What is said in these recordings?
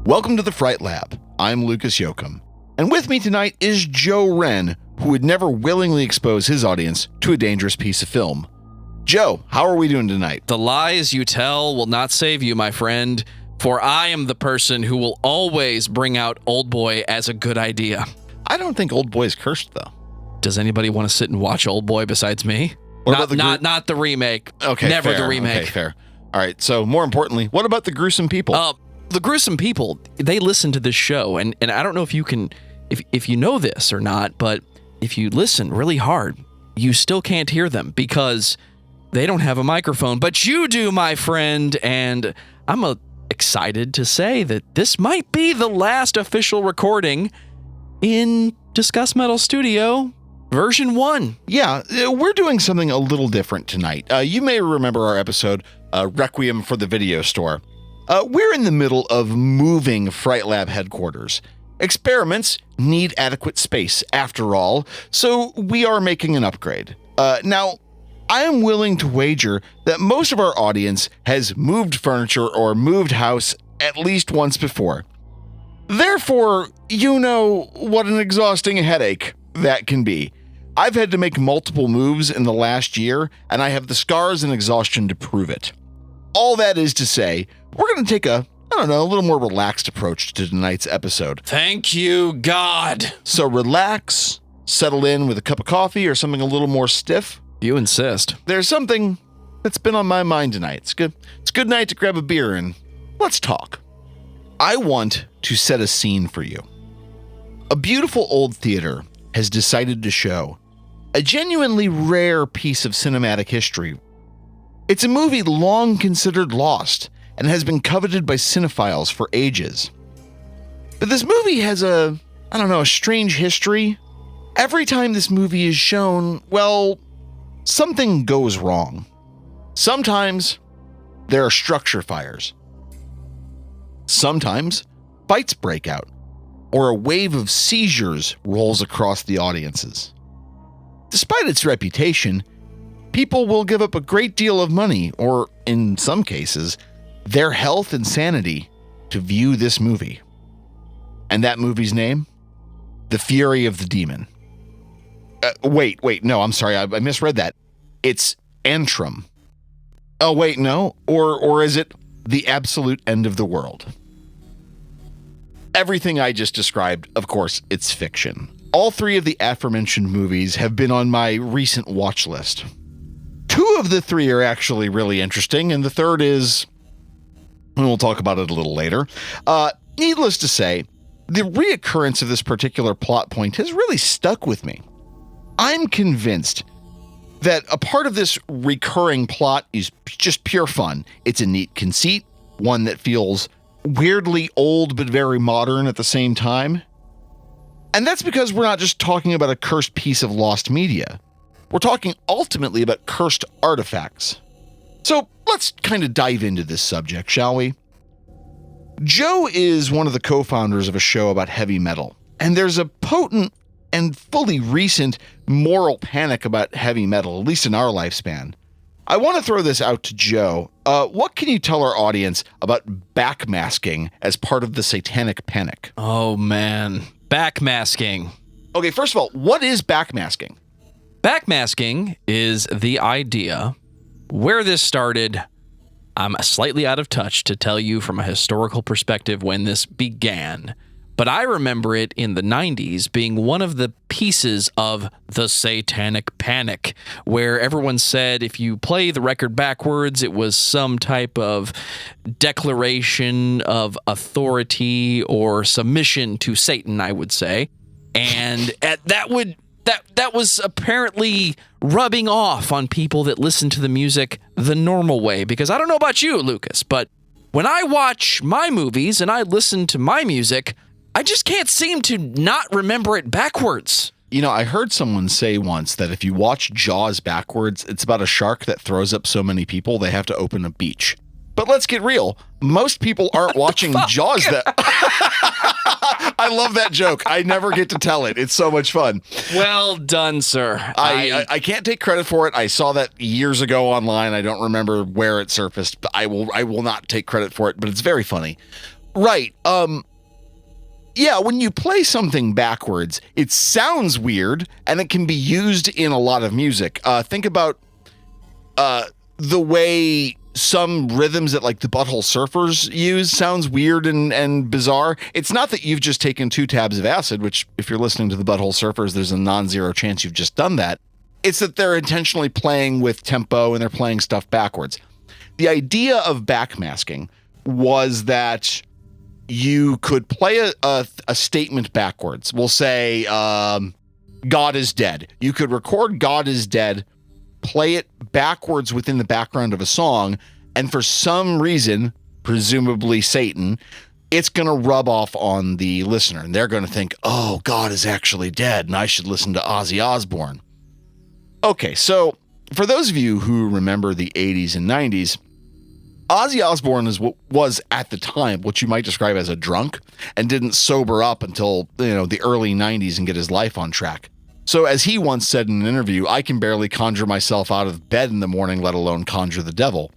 Welcome to the Fright Lab. I'm Lucas Yoakum. And with me tonight is Joe Wren, who would never willingly expose his audience to a dangerous piece of film. Joe, how are we doing tonight? The lies you tell will not save you, my friend, for I am the person who will always bring out Oldboy as a good idea. I don't think Oldboy is cursed, though. Does anybody want to sit and watch Oldboy besides me? Not the remake. Okay, never fair. the remake. Okay, fair. All right, so more importantly, what about the gruesome people? The gruesome people, they listen to this show, and I don't know if you can, if you know this or not, but if you listen really hard, you still can't hear them because they don't have a microphone, but you do, my friend, and I'm excited to say that this might be the last official recording in Discuss Metal Studio version 1. Yeah, we're doing something a little different tonight. You may remember our episode, Requiem for the Video Store. We're in the middle of moving Fright Lab headquarters. Experiments need adequate space, after all, so we are making an upgrade. Now, I am willing to wager that most of our audience has moved furniture or moved house at least once before. Therefore, you know what an exhausting headache that can be. I've had to make multiple moves in the last year, and I have the scars and exhaustion to prove it. All that is to say, we're going to take a little more relaxed approach to tonight's episode. Thank you, God. So relax, settle in with a cup of coffee or something a little more stiff. You insist. There's something that's been on my mind tonight. It's good. It's a good night to grab a beer and let's talk. I want to set a scene for you. A beautiful old theater has decided to show a genuinely rare piece of cinematic history. It's a movie long considered lost and has been coveted by cinephiles for ages. But this movie has a strange history. Every time this movie is shown, well, something goes wrong. Sometimes there are structure fires. Sometimes fights break out, or a wave of seizures rolls across the audiences. Despite its reputation, people will give up a great deal of money, or in some cases, their health and sanity to view this movie. And that movie's name? The Fury of the Demon. Wait, no, I'm sorry, I misread that. It's Antrum. Oh, wait, no? Or is it The Absolute End of the World? Everything I just described, of course, it's fiction. All three of the aforementioned movies have been on my recent watch list. Two of the three are actually really interesting, and the third is... we'll talk about it a little later. Needless to say, the reoccurrence of this particular plot point has really stuck with me. I'm convinced that a part of this recurring plot is just pure fun. It's a neat conceit, one that feels weirdly old but very modern at the same time. And that's because we're not just talking about a cursed piece of lost media. We're talking ultimately about cursed artifacts. So let's kind of dive into this subject, shall we? Joe is one of the co-founders of a show about heavy metal, and there's a potent and fully recent moral panic about heavy metal, at least in our lifespan. I want to throw this out to Joe. What can you tell our audience about backmasking as part of the satanic panic? Oh, man. Backmasking. Okay, first of all, what is backmasking? Backmasking is the idea. Where this started, I'm slightly out of touch to tell you from a historical perspective when this began. But I remember it in the 90s being one of the pieces of the Satanic Panic, where everyone said if you play the record backwards, it was some type of declaration of authority or submission to Satan, I would say. And that was apparently rubbing off on people that listen to the music the normal way. Because I don't know about you, Lucas, but when I watch my movies and I listen to my music, I just can't seem to not remember it backwards. You know, I heard someone say once that if you watch Jaws backwards, it's about a shark that throws up so many people they have to open a beach. But let's get real. Most people aren't watching Jaws that... I love that joke. I never get to tell it. It's so much fun. Well done, sir. I can't take credit for it. I saw that years ago online. I don't remember where it surfaced, but I will not take credit for it, but it's very funny. Right. Yeah, when you play something backwards, it sounds weird, and it can be used in a lot of music. Think about the way some rhythms that like the Butthole Surfers use sounds weird and bizarre. It's not that you've just taken 2 tabs of acid, which if you're listening to the Butthole Surfers, there's a non-zero chance you've just done that. It's that they're intentionally playing with tempo and they're playing stuff backwards. The idea of backmasking was that you could play a statement backwards. We'll say, God is dead. You could record God is dead, play it backwards within the background of a song, and for some reason, presumably Satan, it's going to rub off on the listener. And they're going to think, oh, God is actually dead, and I should listen to Ozzy Osbourne. Okay, so for those of you who remember the 80s and 90s, Ozzy Osbourne was at the time what you might describe as a drunk and didn't sober up until, the early 90s and get his life on track. So as he once said in an interview, I can barely conjure myself out of bed in the morning, let alone conjure the devil.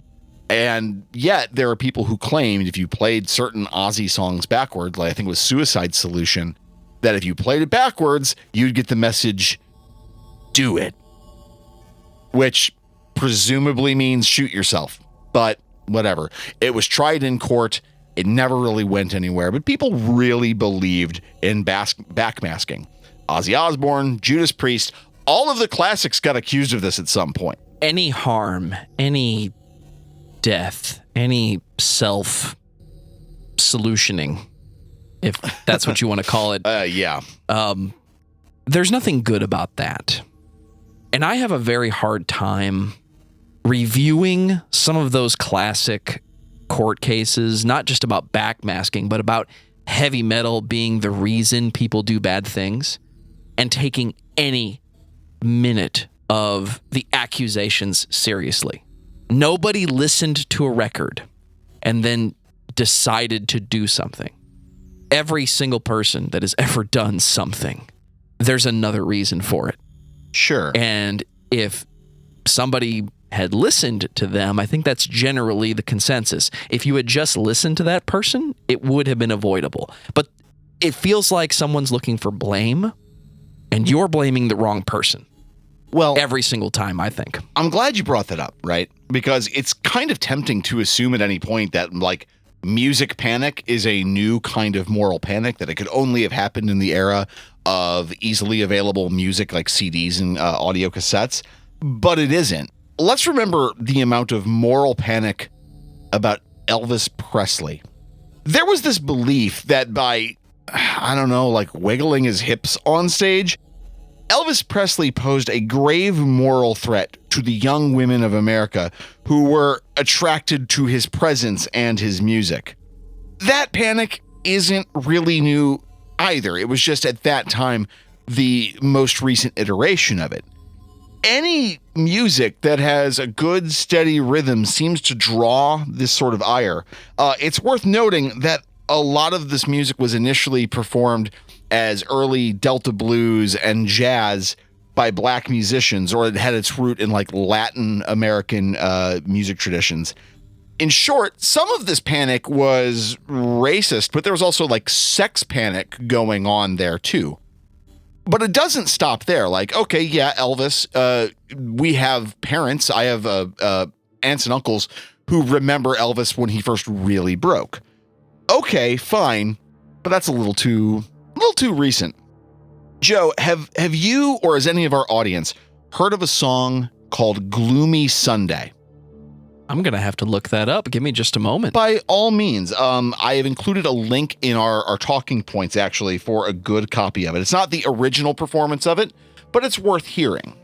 And yet there are people who claimed if you played certain Ozzy songs backwards, like I think it was Suicide Solution, that if you played it backwards, you'd get the message, do it. Which presumably means shoot yourself. But whatever. It was tried in court. It never really went anywhere. But people really believed in backmasking. Ozzy Osbourne, Judas Priest, all of the classics got accused of this at some point. Any harm, any death, any self-solutioning, if that's what you want to call it. Yeah. There's nothing good about that. And I have a very hard time reviewing some of those classic court cases, not just about backmasking, but about heavy metal being the reason people do bad things, and taking any minute of the accusations seriously. Nobody listened to a record and then decided to do something. Every single person that has ever done something, there's another reason for it. Sure. And if somebody had listened to them, I think that's generally the consensus. If you had just listened to that person, it would have been avoidable. But it feels like someone's looking for blame, and you're blaming the wrong person. Well, every single time, I think. I'm glad you brought that up, right? Because it's kind of tempting to assume at any point that, like, music panic is a new kind of moral panic, that it could only have happened in the era of easily available music like CDs and audio cassettes. But it isn't. Let's remember the amount of moral panic about Elvis Presley. There was this belief that by, wiggling his hips on stage, Elvis Presley posed a grave moral threat to the young women of America who were attracted to his presence and his music. That panic isn't really new either. It was just at that time the most recent iteration of it. Any music that has a good, steady rhythm seems to draw this sort of ire. It's worth noting that a lot of this music was initially performed as early Delta blues and jazz by black musicians, or it had its root in like Latin American music traditions. In short, some of this panic was racist, but there was also like sex panic going on there too. But it doesn't stop there. Like, okay, yeah, Elvis, we have parents. I have aunts and uncles who remember Elvis when he first really broke. Okay, fine, but that's a little too recent. Joe, have you or has any of our audience heard of a song called Gloomy Sunday? I'm going to have to look that up. Give me just a moment. By all means. I have included a link in our talking points, actually, for a good copy of it. It's not the original performance of it, but it's worth hearing.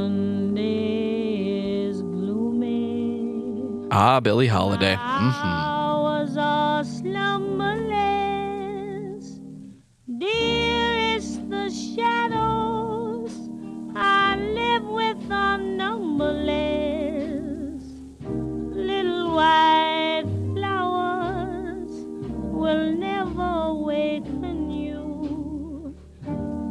Sunday is gloomy. Ah, Billie Holiday. Hours are slumberless. Dearest, the shadows I live with are numberless. Little white flowers will never awaken you,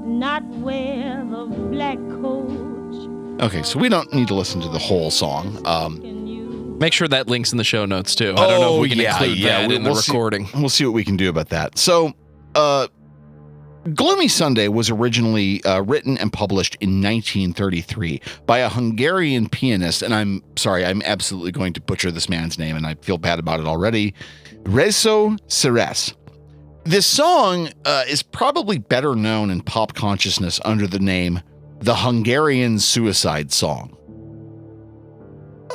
not where the black coach Okay, so we don't need to listen to the whole song. Make sure that link's in the show notes, too. I don't know if we can include that in the recording. We'll see what we can do about that. So, Gloomy Sunday was originally written and published in 1933 by a Hungarian pianist, and I'm sorry, I'm absolutely going to butcher this man's name, and I feel bad about it already. Rezo Ceres. This song is probably better known in pop consciousness under the name the Hungarian Suicide Song.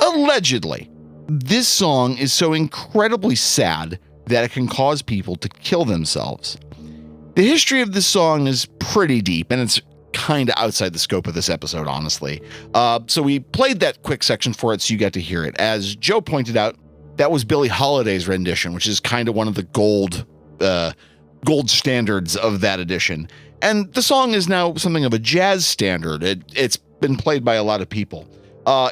Allegedly, this song is so incredibly sad that it can cause people to kill themselves. The history of this song is pretty deep, and it's kind of outside the scope of this episode, honestly. So we played that quick section for it so you got to hear it. As Joe pointed out, that was Billie Holiday's rendition, which is kind of one of the gold standards of that edition. And the song is now something of a jazz standard. It's been played by a lot of people.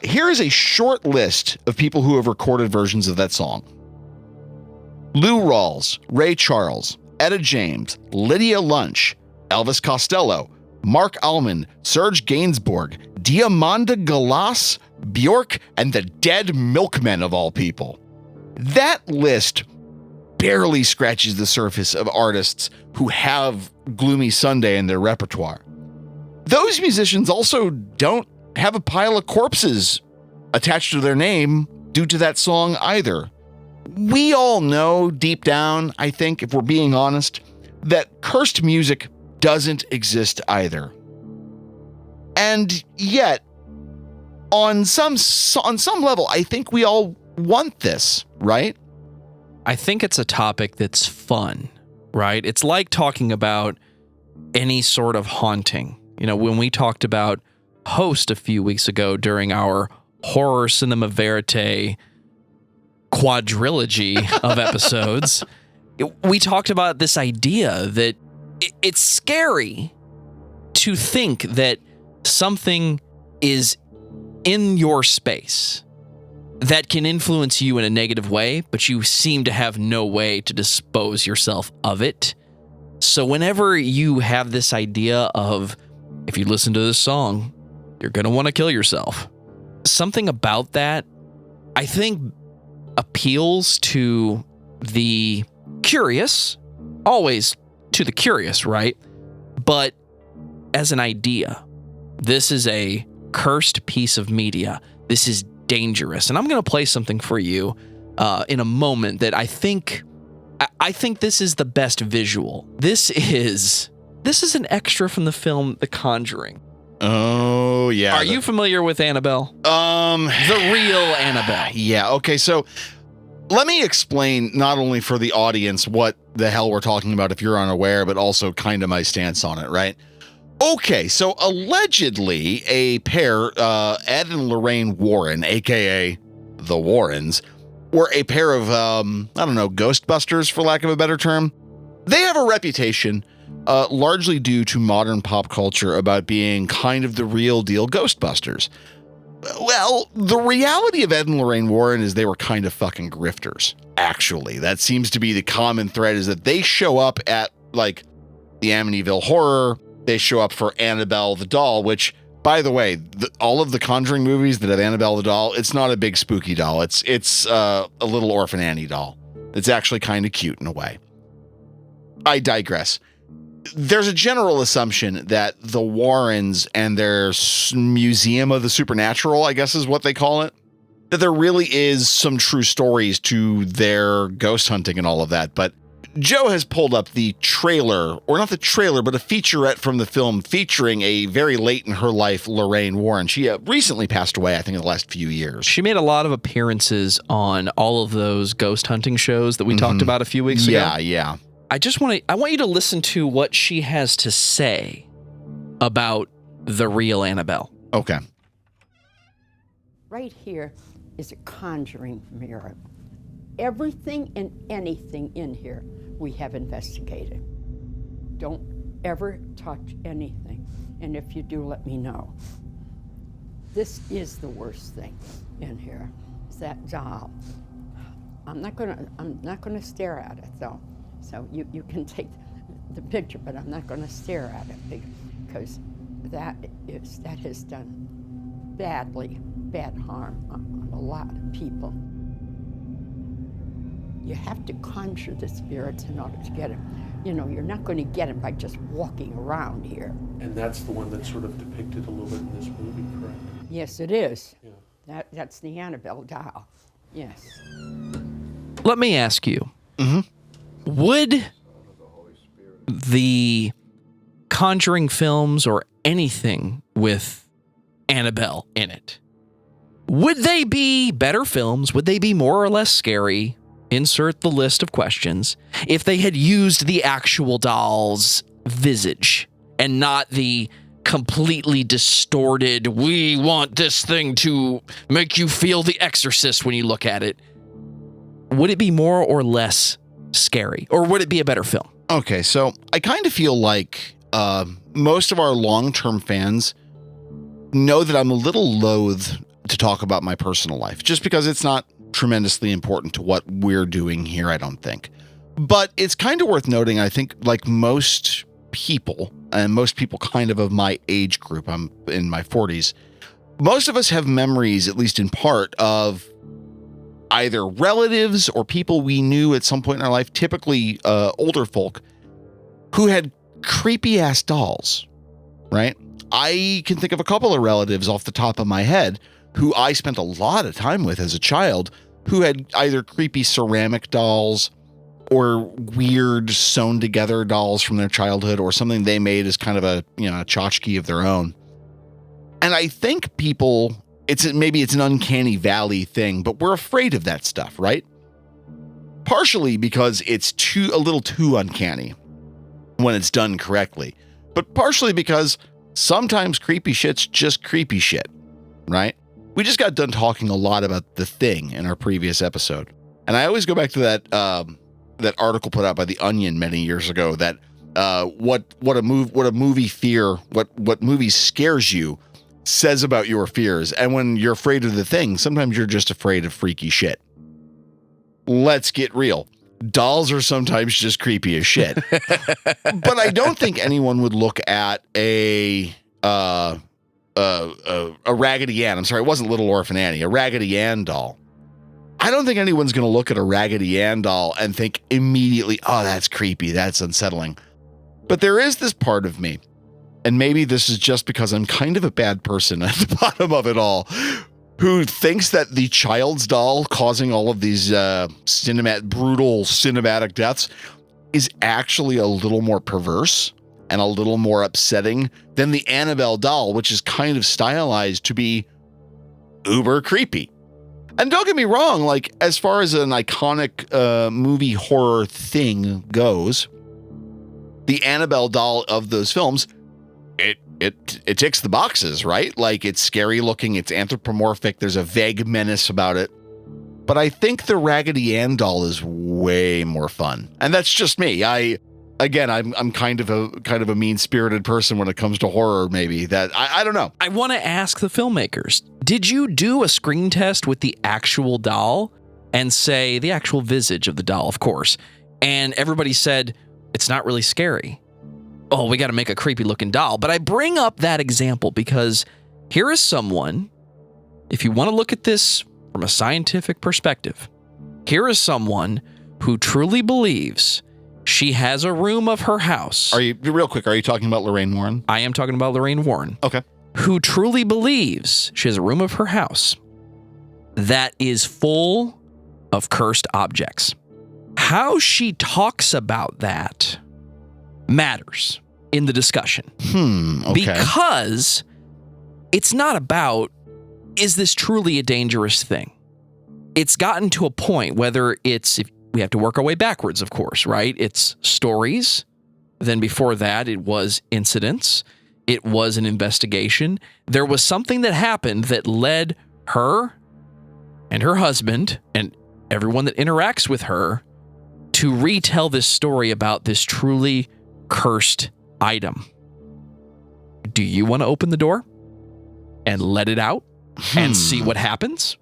Here is a short list of people who have recorded versions of that song. Lou Rawls, Ray Charles, Etta James, Lydia Lunch, Elvis Costello, Mark Almond, Serge Gainsbourg, Diamanda Galas, Bjork, and the Dead Milkmen of all people. That list barely scratches the surface of artists who have Gloomy Sunday in their repertoire. Those musicians also don't have a pile of corpses attached to their name due to that song either. We all know deep down, I think, if we're being honest, that cursed music doesn't exist either. And yet, on some level, I think we all want this, right? I think it's a topic that's fun, right? It's like talking about any sort of haunting. You know, when we talked about Host a few weeks ago during our horror cinema verite quadrilogy of episodes, we talked about this idea that it's scary to think that something is in your space that can influence you in a negative way, but you seem to have no way to dispose yourself of it. So whenever you have this idea of, if you listen to this song, you're going to want to kill yourself, something about that, I think, appeals to the curious, always to the curious, right? But as an idea, this is a cursed piece of media. This is dangerous. And I'm going to play something for you in a moment that I think this is the best visual. This is an extra from the film The Conjuring. Oh, yeah. Are you familiar with Annabelle? The real Annabelle. Yeah, okay, so let me explain not only for the audience what the hell we're talking about if you're unaware, but also kind of my stance on it, right? Okay, so allegedly a pair, Ed and Lorraine Warren, aka the Warrens, were a pair of, Ghostbusters, for lack of a better term. They have a reputation, largely due to modern pop culture, about being kind of the real deal Ghostbusters. Well, the reality of Ed and Lorraine Warren is they were kind of fucking grifters, actually. That seems to be the common thread, is that they show up at, like, the Amityville Horror. They show up for Annabelle the doll, which, by the way, all of the Conjuring movies that have Annabelle the doll, it's not a big spooky doll. It's a little Orphan Annie doll. It's actually kind of cute in a way. I digress. There's a general assumption that the Warrens and their Museum of the Supernatural, I guess is what they call it, that there really is some true stories to their ghost hunting and all of that. But Joe has pulled up the trailer, or not the trailer, but a featurette from the film featuring a very late in her life Lorraine Warren. She recently passed away, I think, in the last few years. She made a lot of appearances on all of those ghost hunting shows that we talked about a few weeks ago. Yeah. I want you to listen to what she has to say about the real Annabelle. Okay. Right here is a conjuring mirror. Everything and anything in here we have investigated. Don't ever touch anything. And if you do, let me know. This is the worst thing in here. Is that doll. I'm not gonna stare at it though. So you can take the picture, but I'm not gonna stare at it because that has done bad harm on a lot of people. You have to conjure the spirits in order to get them. You know, you're not going to get them by just walking around here. And that's the one that's sort of depicted a little bit in this movie, correct? Yes, it is. Yeah. That's the Annabelle doll. Yes. Let me ask you, would the Conjuring films or anything with Annabelle in it, would they be better films? Would they be more or less scary? Insert the list of questions. If they had used the actual doll's visage and not the completely distorted, we want this thing to make you feel The Exorcist when you look at it, would it be more or less scary? Or would it be a better film? Okay, so I kind of feel like most of our long-term fans know that I'm a little loath to talk about my personal life, just because it's not tremendously important to what we're doing here, I don't think. But it's kind of worth noting, I think, like most people, and most people kind of my age group, I'm in my 40s, most of us have memories, at least in part, of either relatives or people we knew at some point in our life, typically older folk, who had creepy ass dolls, right? I can think of a couple of relatives off the top of my head who I spent a lot of time with as a child, who had either creepy ceramic dolls or weird sewn together dolls from their childhood, or something they made as kind of a tchotchke of their own. And I think people, maybe it's an uncanny valley thing, but we're afraid of that stuff, right? Partially because it's a little too uncanny when it's done correctly, but partially because sometimes creepy shit's just creepy shit, right? We just got done talking a lot about The Thing in our previous episode. And I always go back to that article put out by The Onion many years ago that what a movie scares you says about your fears. And when you're afraid of The Thing, sometimes you're just afraid of freaky shit. Let's get real. Dolls are sometimes just creepy as shit. But I don't think anyone would look at a Raggedy Ann. I'm sorry, it wasn't Little Orphan Annie, a Raggedy Ann doll. I don't think anyone's going to look at a Raggedy Ann doll and think immediately, oh, that's creepy, that's unsettling. But there is this part of me, and maybe this is just because I'm kind of a bad person at the bottom of it all, who thinks that the child's doll causing all of these brutal cinematic deaths is actually a little more perverse and a little more upsetting than the Annabelle doll, which is kind of stylized to be uber creepy. And don't get me wrong, like, as far as an iconic movie horror thing goes, the Annabelle doll of those films, it ticks the boxes, right? Like, it's scary looking, it's anthropomorphic, there's a vague menace about it. But I think the Raggedy Ann doll is way more fun. And that's just me. I'm kind of a mean-spirited person when it comes to horror, maybe. That I don't know. I want to ask the filmmakers, did you do a screen test with the actual doll and say the actual visage of the doll, of course, and everybody said it's not really scary? Oh, we got to make a creepy looking doll. But I bring up that example because here is someone, if you want to look at this from a scientific perspective, here is someone who truly believes she has a room of her house. Are you talking about Lorraine Warren? I am talking about Lorraine Warren. Okay. Who truly believes she has a room of her house that is full of cursed objects. How she talks about that matters in the discussion. Okay. Because it's not about, is this truly a dangerous thing? It's gotten to a point, whether if we have to work our way backwards, of course, right? It's stories. Then before that, it was incidents. It was an investigation. There was something that happened that led her and her husband and everyone that interacts with her to retell this story about this truly cursed item. Do you want to open the door and let it out and see what happens?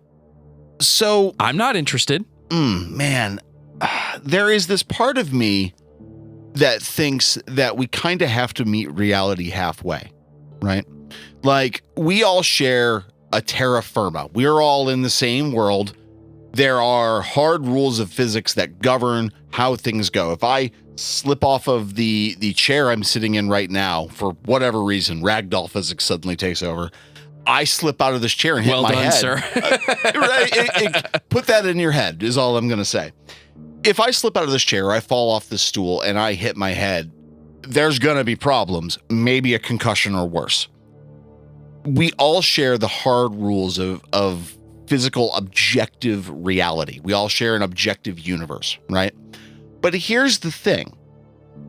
So I'm not interested. Man, there is this part of me that thinks that we kind of have to meet reality halfway, right? Like, we all share a terra firma. We're all in the same world. There are hard rules of physics that govern how things go. If I slip off of the chair I'm sitting in right now, for whatever reason, ragdoll physics suddenly takes over. I slip out of this chair and hit my head. Sir. Right? Put that in your head is all I'm going to say. If I slip out of this chair, I fall off this stool and I hit my head, there's going to be problems, maybe a concussion or worse. We all share the hard rules of physical objective reality. We all share an objective universe, right? But here's the thing.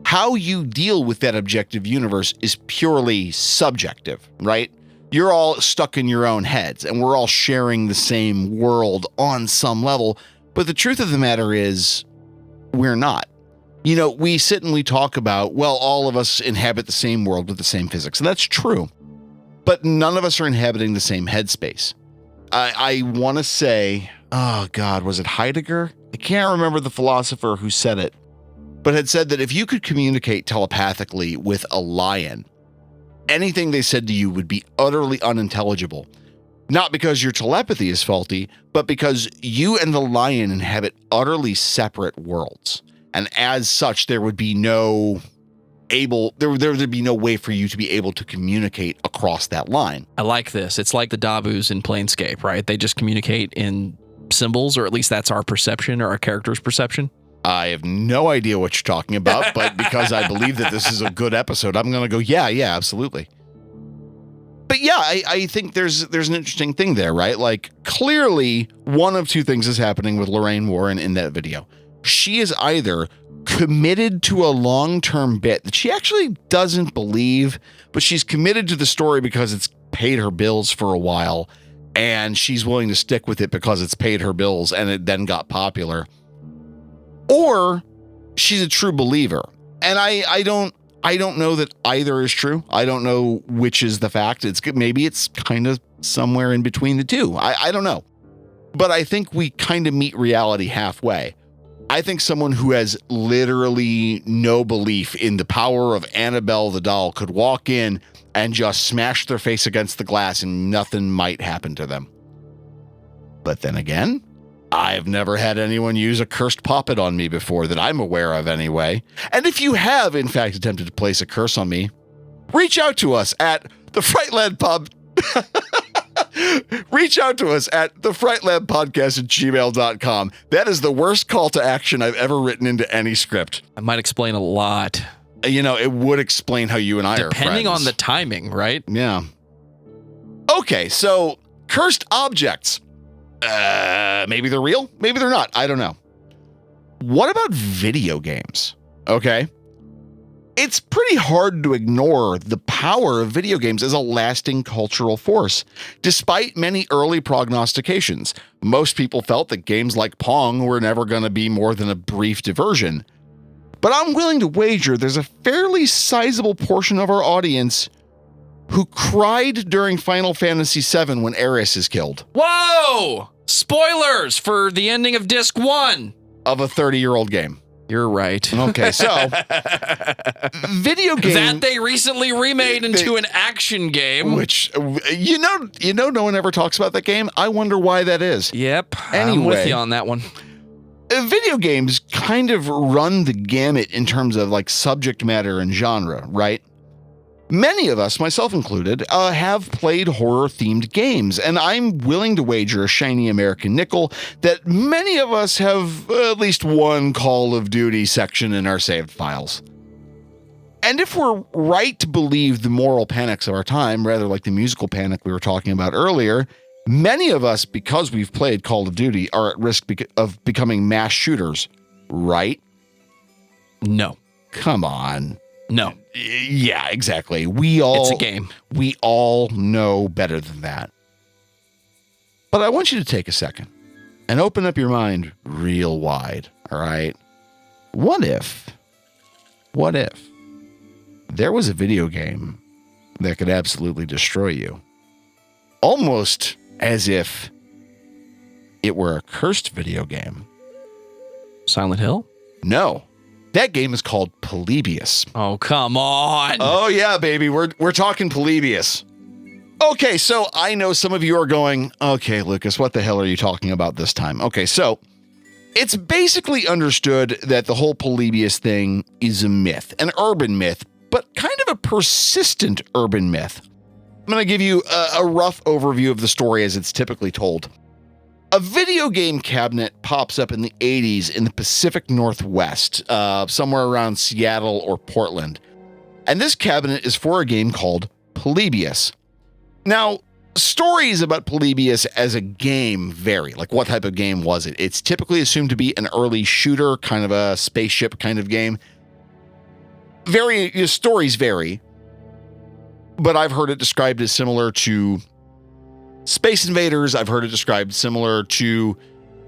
How you deal with that objective universe is purely subjective, right? You're all stuck in your own heads and we're all sharing the same world on some level. But the truth of the matter is we're not. You know, we sit and we talk about, well, all of us inhabit the same world with the same physics. And that's true. But none of us are inhabiting the same headspace. I want to say, oh God, was it Heidegger? I can't remember the philosopher who said it, but had said that if you could communicate telepathically with a lion, anything they said to you would be utterly unintelligible. Not because your telepathy is faulty, but because you and the lion inhabit utterly separate worlds. And as such, there would be no there'd be no way for you to be able to communicate across that line. I like this. It's like the Dabus in Planescape, right? They just communicate in symbols, or at least that's our perception or our character's perception. I have no idea what you're talking about, but because I believe that this is a good episode, I'm going to go, yeah, absolutely. But yeah, I think there's an interesting thing there, right? Like, clearly, one of two things is happening with Lorraine Warren in that video. She is either committed to a long-term bit that she actually doesn't believe, but she's committed to the story because it's paid her bills for a while, and she's willing to stick with it because it's paid her bills, and it then got popular. Or she's a true believer. And I don't know that either is true. I don't know which is the fact. Maybe it's kind of somewhere in between the two. I don't know. But I think we kind of meet reality halfway. I think someone who has literally no belief in the power of Annabelle the doll could walk in and just smash their face against the glass and nothing might happen to them. But then again, I've never had anyone use a cursed puppet on me before that I'm aware of anyway. And if you have, in fact, attempted to place a curse on me, reach out to us at the Frightland Pub. Reach out to us at thefrightlandpodcast@gmail.com. That is the worst call to action I've ever written into any script. I might explain a lot. You know, it would explain how you and I are friends. Depending on the timing, right? Yeah. Okay, so cursed objects. Maybe they're real, maybe they're not. I don't know. What about video games? Okay. It's pretty hard to ignore the power of video games as a lasting cultural force. Despite many early prognostications, most people felt that games like Pong were never going to be more than a brief diversion. But I'm willing to wager there's a fairly sizable portion of our audience who cried during Final Fantasy VII when Aeris is killed. Whoa! Spoilers for the ending of Disc 1 of a 30-year-old game. You're right. Okay, so video game that they recently remade into an action game, which you know, no one ever talks about that game. I wonder why that is. Yep, anyway, I'm with you on that one. Video games kind of run the gamut in terms of like subject matter and genre, right? Many of us, myself included, have played horror-themed games, and I'm willing to wager a shiny American nickel that many of us have at least one Call of Duty section in our saved files. And if we're right to believe the moral panics of our time, rather like the musical panic we were talking about earlier, many of us, because we've played Call of Duty, are at risk of becoming mass shooters, right? No. Come on. No. Yeah, exactly. It's a game. We all know better than that. But I want you to take a second and open up your mind real wide, all right? What if there was a video game that could absolutely destroy you? Almost as if it were a cursed video game. Silent Hill? No. That game is called Polybius. Oh, come on. Oh, yeah, baby. We're talking Polybius. Okay, so I know some of you are going, okay, Lucas, what the hell are you talking about this time? Okay, so it's basically understood that the whole Polybius thing is a myth, an urban myth, but kind of a persistent urban myth. I'm going to give you a rough overview of the story as it's typically told. A video game cabinet pops up in the 80s in the Pacific Northwest, somewhere around Seattle or Portland. And this cabinet is for a game called Polybius. Now, stories about Polybius as a game vary. Like, what type of game was it? It's typically assumed to be an early shooter, kind of a spaceship kind of game. Stories vary, but I've heard it described as similar to Space Invaders. I've heard it described similar to,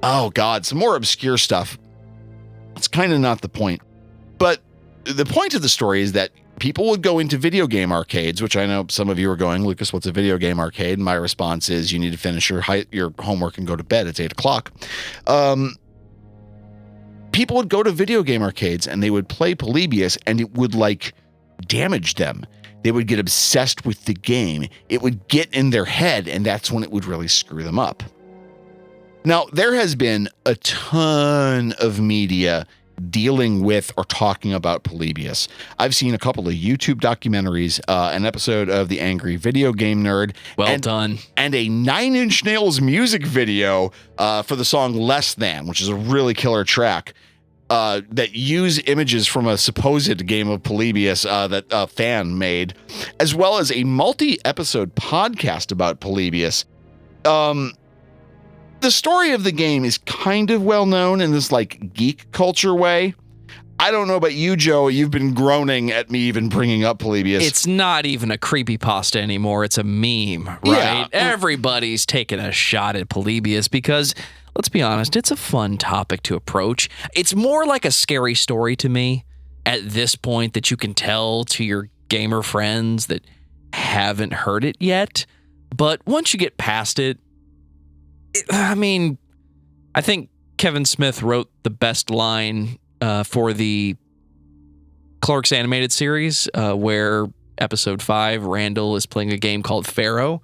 some more obscure stuff. It's kind of not the point. But the point of the story is that people would go into video game arcades, which I know some of you are going, Lucas, what's a video game arcade? And my response is you need to finish your homework and go to bed. It's 8:00. People would go to video game arcades and they would play Polybius and it would damage them. They would get obsessed with the game. It would get in their head and that's when it would really screw them up. Now, there has been a ton of media dealing with or talking about Polybius. I've seen a couple of YouTube documentaries, an episode of The Angry Video Game Nerd. Well done. And a Nine Inch Nails music video for the song Less Than, which is a really killer track that use images from a supposed game of Polybius that a fan made, as well as a multi-episode podcast about Polybius. The story of the game is kind of well known in this geek culture way. I don't know about you, Joe. You've been groaning at me even bringing up Polybius. It's not even a creepypasta anymore. It's a meme, right? Yeah. Everybody's taking a shot at Polybius because, let's be honest, it's a fun topic to approach. It's more like a scary story to me at this point that you can tell to your gamer friends that haven't heard it yet. But once you get past it, I think Kevin Smith wrote the best line for the Clerks animated series where episode 5, Randall is playing a game called Pharaoh,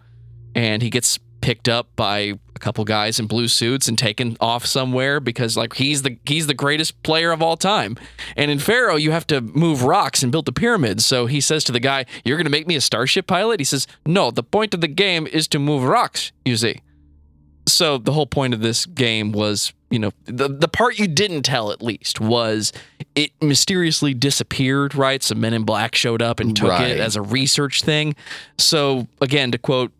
and he gets picked up by a couple guys in blue suits and taken off somewhere because he's the greatest player of all time. And in Pharaoh, you have to move rocks and build the pyramids. So he says to the guy, "You're going to make me a starship pilot?" He says, "No, the point of the game is to move rocks, you see." So the whole point of this game was, the part you didn't tell at least was it mysteriously disappeared, right? Some men in black showed up and took it as a research thing. So again, to quote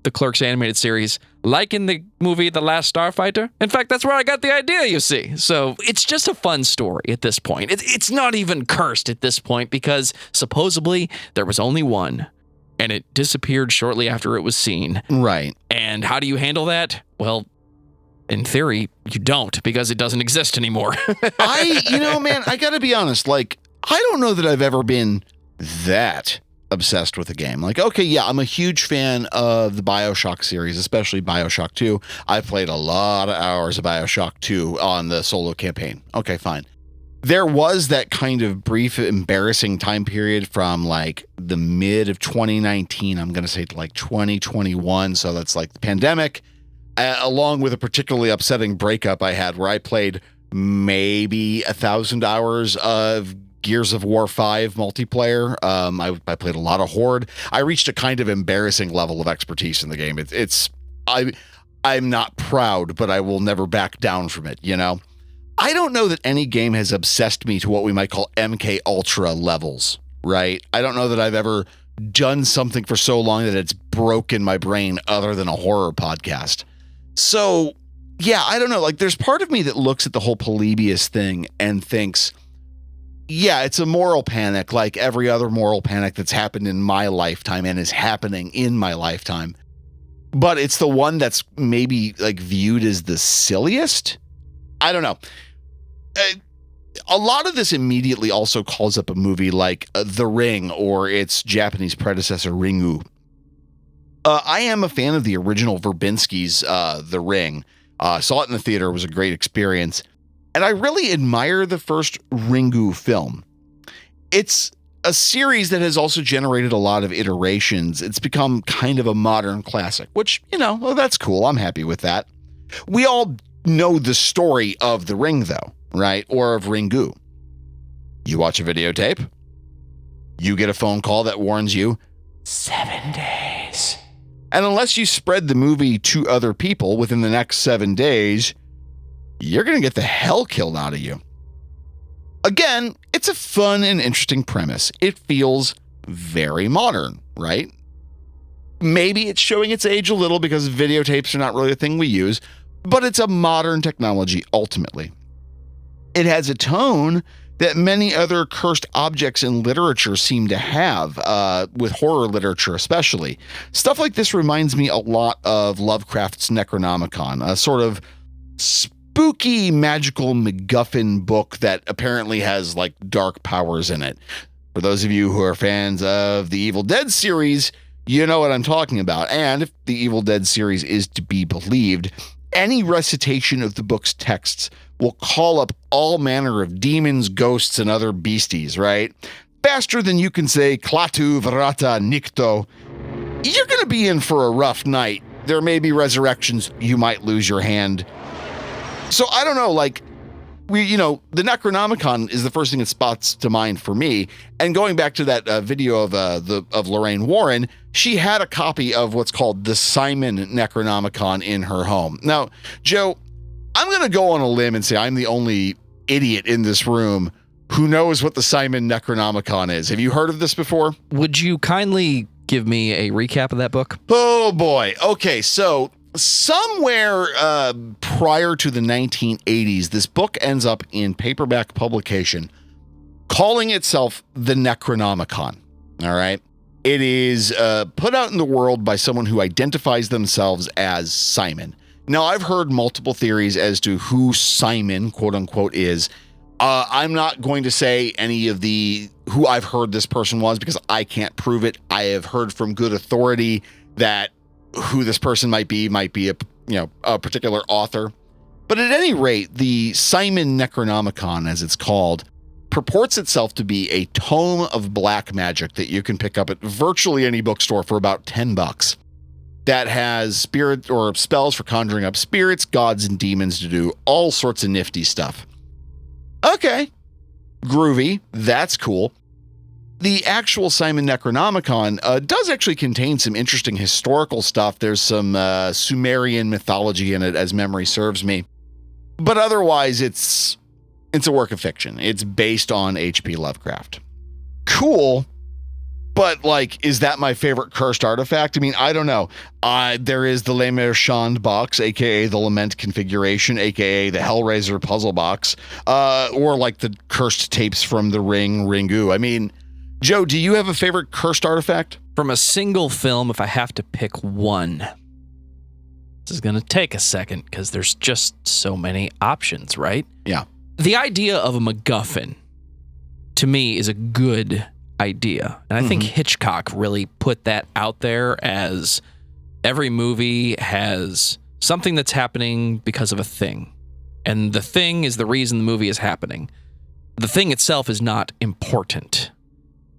the Clerks animated series, like in the movie The Last Starfighter. In fact, that's where I got the idea, you see. So it's just a fun story at this point. It's not even cursed at this point because supposedly there was only one. And it disappeared shortly after it was seen. Right. And how do you handle that? Well, in theory, you don't because it doesn't exist anymore. I gotta be honest. I don't know that I've ever been that obsessed with a game. I'm a huge fan of the BioShock series, especially BioShock 2. I've played a lot of hours of BioShock 2 on the solo campaign. Okay, fine. There was that kind of brief, embarrassing time period from the mid of 2019, I'm going to say to 2021. So that's the pandemic, along with a particularly upsetting breakup I had where I played maybe 1,000 hours of Gears of War 5 multiplayer. I played a lot of Horde. I reached a kind of embarrassing level of expertise in the game. I'm not proud, but I will never back down from it, I don't know that any game has obsessed me to what we might call MK Ultra levels, right? I don't know that I've ever done something for so long that it's broken my brain other than a horror podcast. So, yeah, I don't know. There's part of me that looks at the whole Polybius thing and thinks, yeah, it's a moral panic like every other moral panic that's happened in my lifetime and is happening in my lifetime. But it's the one that's maybe viewed as the silliest. I don't know. A lot of this immediately also calls up a movie like The Ring or its Japanese predecessor, Ringu. I am a fan of the original Verbinski's The Ring. Saw it in the theater. It was a great experience. And I really admire the first Ringu film. It's a series that has also generated a lot of iterations. It's become kind of a modern classic, which, well, that's cool. I'm happy with that. We all know the story of The Ring, though, right? Or of Ringu. You watch a videotape, you get a phone call that warns you 7 days. And unless you spread the movie to other people within the next 7 days, you're going to get the hell killed out of you. Again, it's a fun and interesting premise. It feels very modern, right? Maybe it's showing its age a little because videotapes are not really a thing we use, but it's a modern technology ultimately. It has a tone that many other cursed objects in literature seem to have, with horror literature especially. Stuff like this reminds me a lot of Lovecraft's Necronomicon, a sort of spooky magical MacGuffin book that apparently has like dark powers in it. For those of you who are fans of the Evil Dead series, you know what I'm talking about. And if the Evil Dead series is to be believed, any recitation of the book's texts will call up all manner of demons, ghosts, and other beasties, right? Faster than you can say Klaatu Vrata Nikto. You're going to be in for a rough night. There may be resurrections. You might lose your hand. So I don't know, like, the Necronomicon is the first thing that spots to mind for me. And going back to that video of Lorraine Warren, she had a copy of what's called the Simon Necronomicon in her home. Now, Joe, I'm going to go on a limb and say I'm the only idiot in this room who knows what the Simon Necronomicon is. Have you heard of this before? Would you kindly give me a recap of that book? Oh, boy. Okay, so somewhere prior to the 1980s, this book ends up in paperback publication calling itself the Necronomicon. All right. It is put out in the world by someone who identifies themselves as Simon. Now, I've heard multiple theories as to who Simon, quote unquote, is. I'm not going to say any of who I've heard this person was because I can't prove it. I have heard from good authority that who this person might be a particular author. But at any rate, the Simon Necronomicon, as it's called, purports itself to be a tome of black magic that you can pick up at virtually any bookstore for about $10. That has spirit or spells for conjuring up spirits, gods, and demons to do all sorts of nifty stuff. Okay, groovy, that's cool. The actual Simon Necronomicon does actually contain some interesting historical stuff. There's some Sumerian mythology in it, as memory serves me. But otherwise, it's a work of fiction. It's based on H.P. Lovecraft. Cool. But, like, is that my favorite cursed artifact? I mean, I don't know. There is the Le Marchand box, a.k.a. the Lament configuration, a.k.a. the Hellraiser puzzle box, or, like, the cursed tapes from The Ring, Ringu. I mean, Joe, do you have a favorite cursed artifact? From a single film, if I have to pick one, this is going to take a second because there's just so many options, right? Yeah. The idea of a MacGuffin, to me, is a good idea. And I think Hitchcock really put that out there as every movie has something that's happening because of a thing. And the thing is the reason the movie is happening. The thing itself is not important.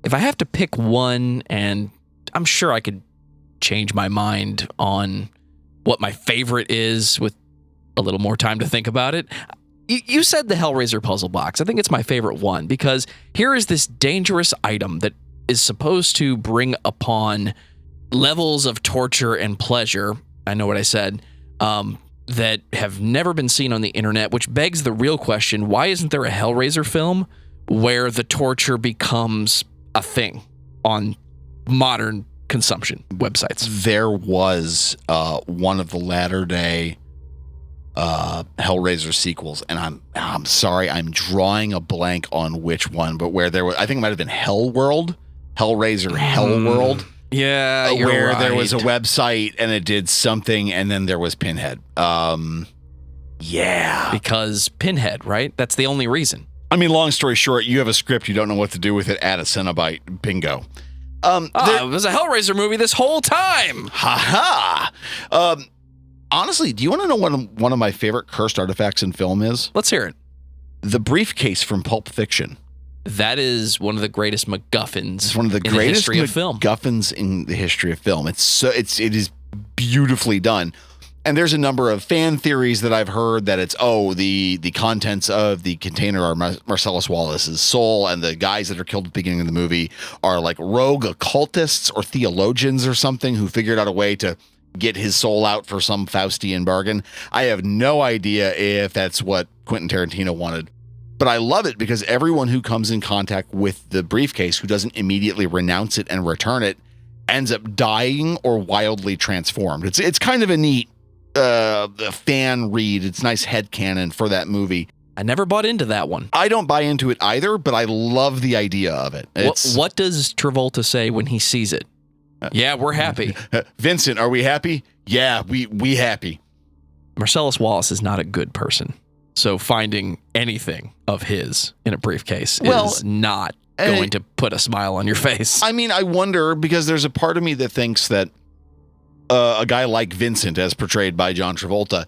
If I have to pick one, and I'm sure I could change my mind on what my favorite is with a little more time to think about it. You said the Hellraiser puzzle box. I think it's my favorite one because here is this dangerous item that is supposed to bring upon levels of torture and pleasure. I know what I said, that have never been seen on the internet, which begs the real question. Why isn't there a Hellraiser film where the torture becomes a thing on modern consumption websites? There was one of the latter day Hellraiser sequels, and I'm sorry, I'm drawing a blank on which one, but where there was, I think it might have been Hellworld, Hellraiser Hellworld. Yeah, you're where right. there was a website and it did something, and then there was Pinhead. Yeah, because Pinhead, right? That's the only reason. I mean, long story short, you have a script, you don't know what to do with it, add a Cenobite, bingo. It was a Hellraiser movie this whole time. Ha. Honestly, do you want to know what one of my favorite cursed artifacts in film is? Let's hear it. The briefcase from Pulp Fiction. that is one of the greatest MacGuffins It's one of the in greatest the history of film. MacGuffins in the history of film. It is beautifully done. And there's a number of fan theories that I've heard that it's, the contents of the container are Marcellus Wallace's soul, and the guys that are killed at the beginning of the movie are like rogue occultists or theologians or something who figured out a way to get his soul out for some Faustian bargain. I have no idea if that's what Quentin Tarantino wanted. But I love it because everyone who comes in contact with the briefcase who doesn't immediately renounce it and return it ends up dying or wildly transformed. It's kind of a neat fan read. It's nice headcanon for that movie. I never bought into that one. I don't buy into it either, but I love the idea of it. What does Travolta say when he sees it? Yeah, we're happy. Vincent, are we happy? Yeah, we happy. Marcellus Wallace is not a good person. So finding anything of his in a briefcase is not going to put a smile on your face. I mean, I wonder, because there's a part of me that thinks that a guy like Vincent, as portrayed by John Travolta,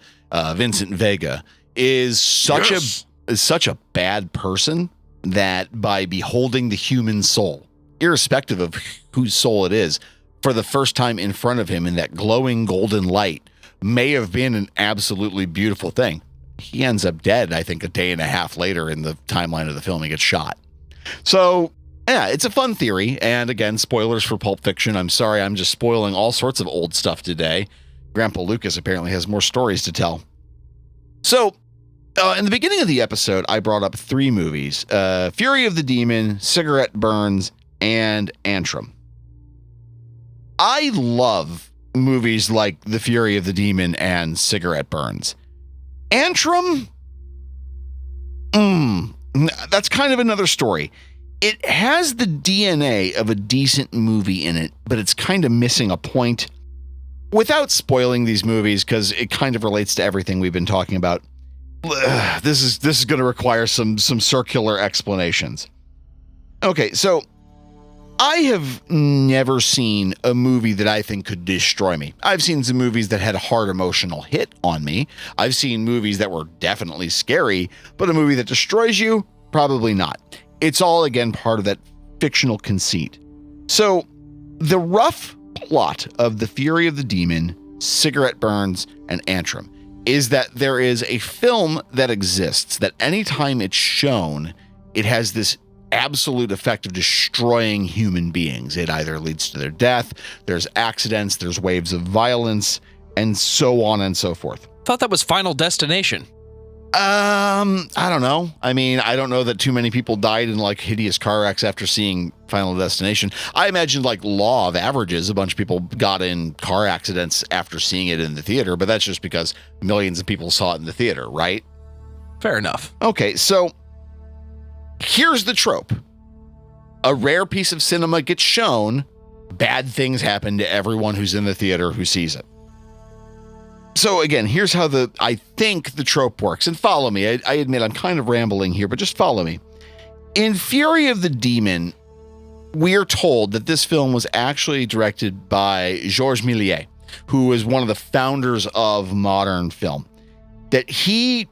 Vincent Vega, is such a bad person that by beholding the human soul, irrespective of whose soul it is, for the first time in front of him in that glowing golden light, may have been an absolutely beautiful thing. He ends up dead, I think, a day and a half later in the timeline of the film. He gets shot. So, yeah, it's a fun theory. And again, spoilers for Pulp Fiction. I'm sorry, I'm just spoiling all sorts of old stuff today. Grandpa Lucas apparently has more stories to tell. So, in the beginning of the episode, I brought up 3 movies. Fury of the Demon, Cigarette Burns, and Antrum. I love movies like The Fury of the Demon and Cigarette Burns. Antrum, that's kind of another story. It has the DNA of a decent movie in it, but it's kind of missing a point. Without spoiling these movies, because it kind of relates to everything we've been talking about, this is going to require some circular explanations. Okay, so I have never seen a movie that I think could destroy me. I've seen some movies that had a hard emotional hit on me. I've seen movies that were definitely scary, but a movie that destroys you, probably not. It's all, again, part of that fictional conceit. So the rough plot of The Fury of the Demon, Cigarette Burns, and Antrum is that there is a film that exists that anytime it's shown, it has this absolute effect of destroying human beings. It either leads to their death, there's accidents, there's waves of violence, and so on and so forth. Thought that was Final Destination. I don't know. I mean, I don't know that too many people died in like hideous car wrecks after seeing Final Destination. I imagine like law of averages, a bunch of people got in car accidents after seeing it in the theater, but that's just because millions of people saw it in the theater, right? Fair enough. Okay, so here's the trope. A rare piece of cinema gets shown, bad things happen to everyone who's in the theater who sees it. So again, here's how I think the trope works. And follow me. I admit I'm kind of rambling here, but just follow me. In Fury of the Demon, we are told that this film was actually directed by Georges Méliès, who is one of the founders of modern film. That he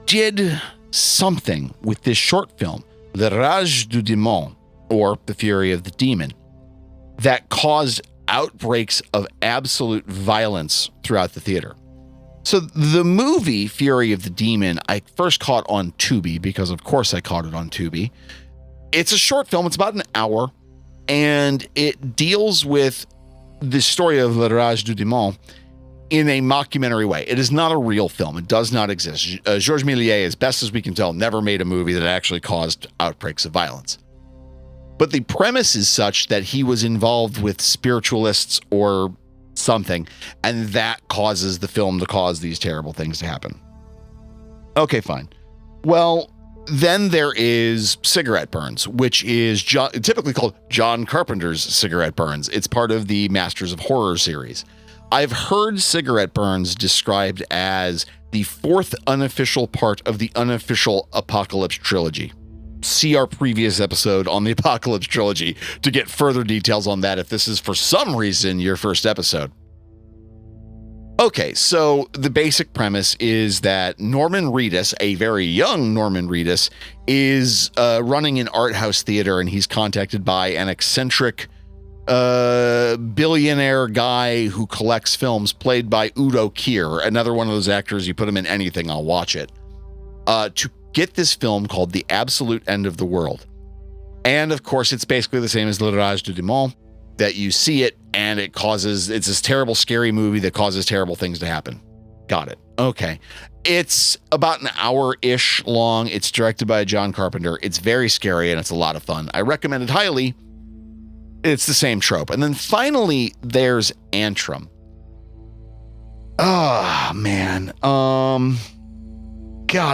did something with this short film, Le Rage du Démon, or The Fury of the Demon, that caused outbreaks of absolute violence throughout the theater. So the movie Fury of the Demon, I first caught on Tubi, because of course I caught it on Tubi. It's a short film. It's about an hour, and it deals with the story of Le Rage du Démon in a mockumentary way. It is not a real film. It does not exist. Georges Méliès, as best as we can tell, never made a movie that actually caused outbreaks of violence. But the premise is such that he was involved with spiritualists or something, and that causes the film to cause these terrible things to happen. Okay, fine. Well, then there is Cigarette Burns, which is typically called John Carpenter's Cigarette Burns. It's part of the Masters of Horror series. I've heard Cigarette Burns described as the 4th unofficial part of the unofficial Apocalypse trilogy. See our previous episode on the Apocalypse trilogy to get further details on that if this is for some reason your first episode. Okay, so the basic premise is that Norman Reedus, a very young Norman Reedus, is running an art house theater, and he's contacted by an eccentric billionaire guy who collects films, played by Udo Kier, another one of those actors, you put him in anything, I'll watch it, to get this film called The Absolute End of the World. And of course, it's basically the same as Le Rage du Démon, that you see it and it's this terrible, scary movie that causes terrible things to happen. Got it. Okay. It's about an hour-ish long. It's directed by John Carpenter. It's very scary and it's a lot of fun. I recommend it highly. It's the same trope. And then finally, there's Antrum. Oh, man. God,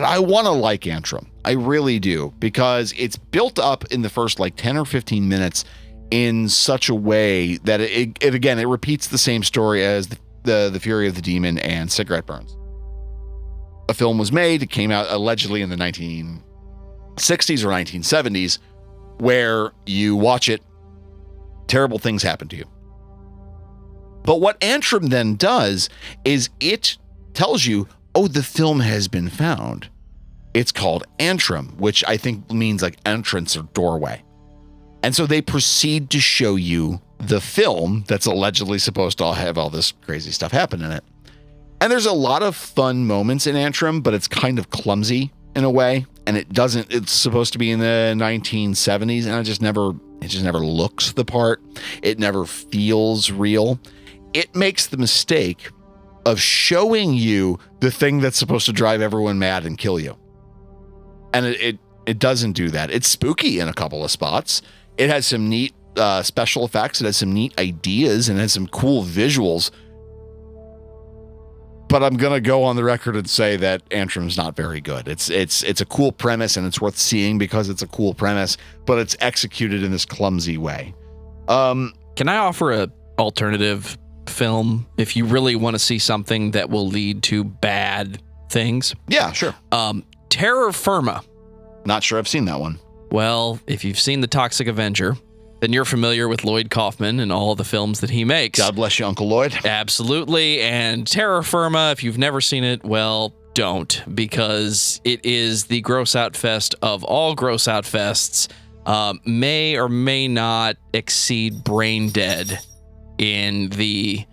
I want to like Antrum. I really do, because it's built up in the first 10 or 15 minutes in such a way that it repeats the same story as the Fury of the Demon and Cigarette Burns. A film was made. It came out allegedly in the 1960s or 1970s, where you watch it, terrible things happen to you. But what Antrum then does is it tells you, oh, the film has been found. It's called Antrum, which I think means entrance or doorway. And so they proceed to show you the film that's allegedly supposed to have all this crazy stuff happen in it. And there's a lot of fun moments in Antrum, but it's kind of clumsy in a way. And it's supposed to be in the 1970s, and it just never looks the part. It never feels real. It makes the mistake of showing you the thing that's supposed to drive everyone mad and kill you. And it doesn't do that. It's spooky in a couple of spots. It has some neat special effects. It has some neat ideas and has some cool visuals. But I'm going to go on the record and say that Antrum's not very good. It's a cool premise, and it's worth seeing because it's a cool premise, but it's executed in this clumsy way. Can I offer a alternative film if you really want to see something that will lead to bad things? Yeah, sure. Terra Firma. Not sure I've seen that one. Well, if you've seen The Toxic Avenger, then you're familiar with Lloyd Kaufman and all the films that he makes. God bless you, Uncle Lloyd. Absolutely. And Terra Firma, if you've never seen it, well, don't, because it is the gross out fest of all gross out fests. May or may not exceed Brain Dead in the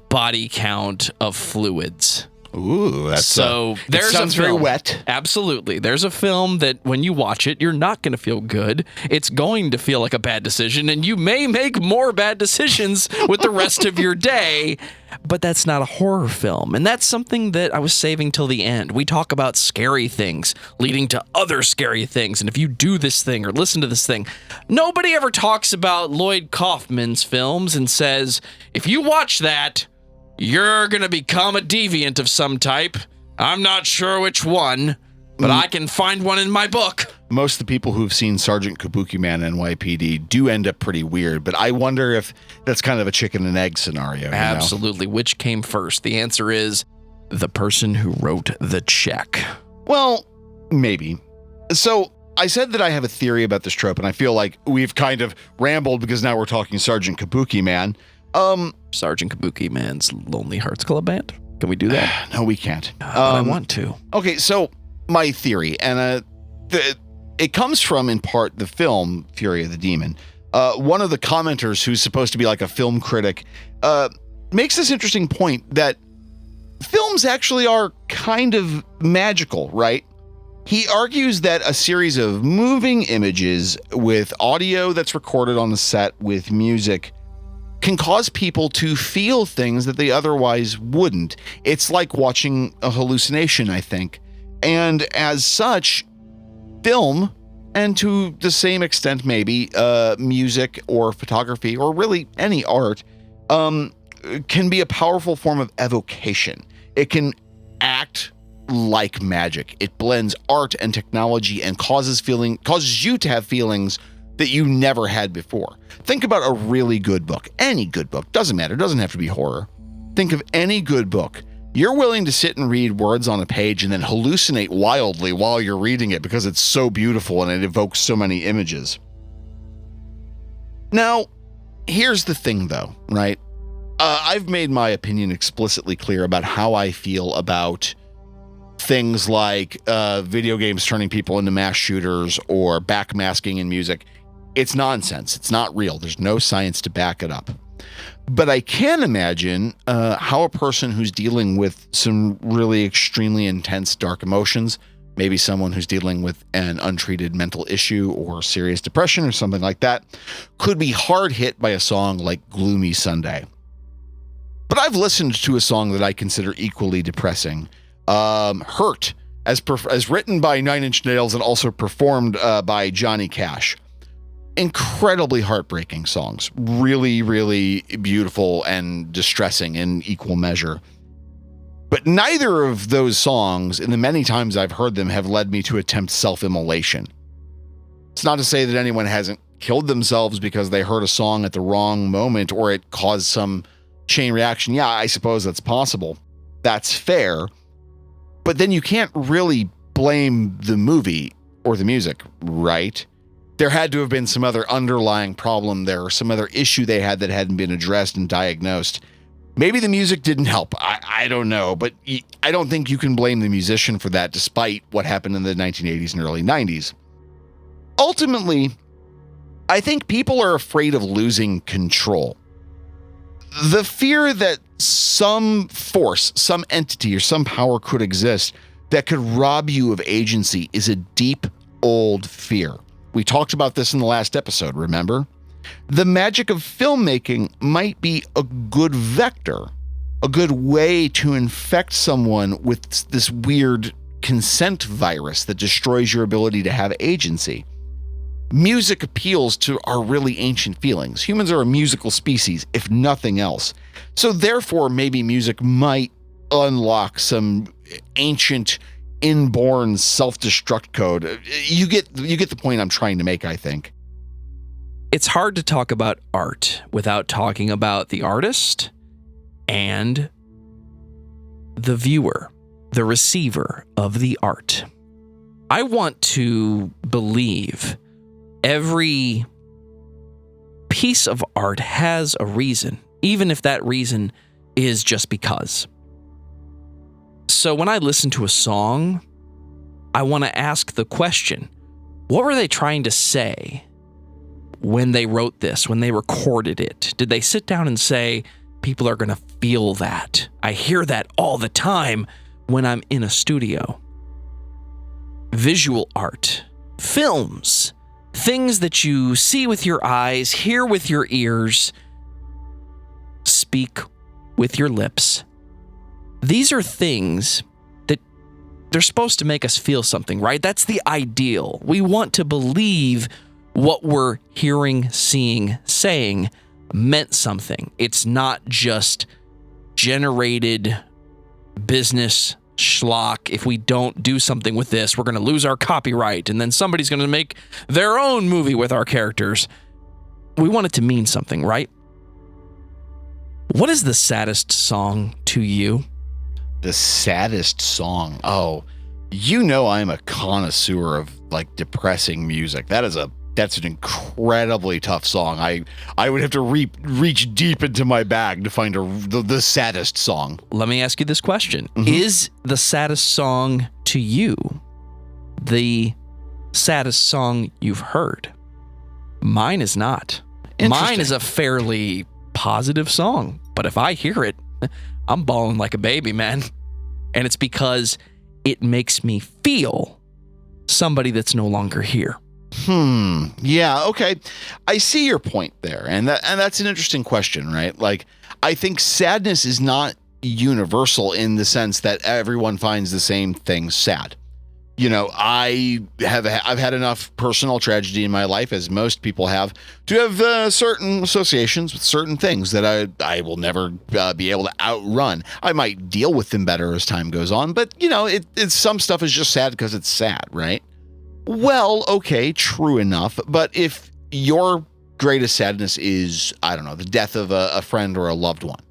body count of fluids. Ooh, that's so there's sounds very wet. Absolutely. There's a film that when you watch it, you're not going to feel good. It's going to feel like a bad decision, and you may make more bad decisions with the rest of your day, but that's not a horror film. And that's something that I was saving till the end. We talk about scary things leading to other scary things. And if you do this thing or listen to this thing, nobody ever talks about Lloyd Kaufman's films and says, if you watch that, you're going to become a deviant of some type. I'm not sure which one, but I can find one in my book. Most of the people who've seen Sergeant Kabuki Man NYPD do end up pretty weird, but I wonder if that's kind of a chicken and egg scenario. Absolutely. You know? Which came first? The answer is the person who wrote the check. Well, maybe. So I said that I have a theory about this trope, and I feel like we've kind of rambled because now we're talking Sergeant Kabuki Man. Sergeant Kabuki Man's Lonely Hearts Club Band. Can we do that? No, we can't. I want to. Okay, so my theory, and it comes from, in part, the film Fury of the Demon. One of the commenters, who's supposed to be like a film critic, makes this interesting point that films actually are kind of magical, right? He argues that a series of moving images with audio that's recorded on the set with music can cause people to feel things that they otherwise wouldn't. It's like watching a hallucination, I think. And as such, film, and to the same extent maybe music or photography or really any art, can be a powerful form of evocation. It can act like magic. It blends art and technology and causes you to have feelings that you never had before. Think about a really good book. Any good book. Doesn't matter. It doesn't have to be horror. Think of any good book. You're willing to sit and read words on a page and then hallucinate wildly while you're reading it because it's so beautiful and it evokes so many images. Now, here's the thing though, right? I've made my opinion explicitly clear about how I feel about things like video games turning people into mass shooters or backmasking in music. It's nonsense. It's not real. There's no science to back it up. But I can imagine how a person who's dealing with some really extremely intense dark emotions, maybe someone who's dealing with an untreated mental issue or serious depression or something like that, could be hard hit by a song like Gloomy Sunday. But I've listened to a song that I consider equally depressing, Hurt, as written by Nine Inch Nails and also performed by Johnny Cash. Incredibly heartbreaking songs, really, really beautiful and distressing in equal measure. But neither of those songs, in the many times I've heard them, have led me to attempt self-immolation. It's not to say that anyone hasn't killed themselves because they heard a song at the wrong moment or it caused some chain reaction. Yeah, I suppose that's possible. That's fair. But then you can't really blame the movie or the music, right? There had to have been some other underlying problem there or some other issue they had that hadn't been addressed and diagnosed. Maybe the music didn't help. I don't know, but I don't think you can blame the musician for that despite what happened in the 1980s and early 90s. Ultimately, I think people are afraid of losing control. The fear that some force, some entity, or some power could exist that could rob you of agency is a deep, old fear. We talked about this in the last episode, remember? The magic of filmmaking might be a good vector, a good way to infect someone with this weird consent virus that destroys your ability to have agency. Music appeals to our really ancient feelings. Humans are a musical species, if nothing else. So therefore, maybe music might unlock some ancient inborn self-destruct code. You get the point I'm trying to make, I think. It's hard to talk about art without talking about the artist and the viewer, the receiver of the art. I want to believe every piece of art has a reason, even if that reason is just because. So when I listen to a song, I want to ask the question, what were they trying to say when they wrote this, when they recorded it? Did they sit down and say, people are going to feel that? I hear that all the time when I'm in a studio. Visual art, films, things that you see with your eyes, hear with your ears, speak with your lips. These are things that they're supposed to make us feel something, right? That's the ideal. We want to believe what we're hearing, seeing, saying meant something. It's not just generated business schlock. If we don't do something with this, we're going to lose our copyright, and then somebody's going to make their own movie with our characters. We want it to mean something, right? What is the saddest song to you? The saddest song? Oh, you know I'm a connoisseur of like depressing music. That's an incredibly tough song. I would have to reach deep into my bag to find the saddest song. Let me ask you this question. Mm-hmm. Is the saddest song to you the saddest song you've heard? Mine is not. Mine is a fairly positive song, but if I hear it, I'm bawling like a baby, man. And it's because it makes me feel somebody that's no longer here. Yeah, okay. I see your point there. And that's an interesting question, right? Like, I think sadness is not universal in the sense that everyone finds the same thing sad. You know, I've had enough personal tragedy in my life, as most people have, to have certain associations with certain things that I will never be able to outrun. I might deal with them better as time goes on, but you know, it's some stuff is just sad because it's sad, right? Well, okay, true enough. But if your greatest sadness is, I don't know, the death of a friend or a loved one,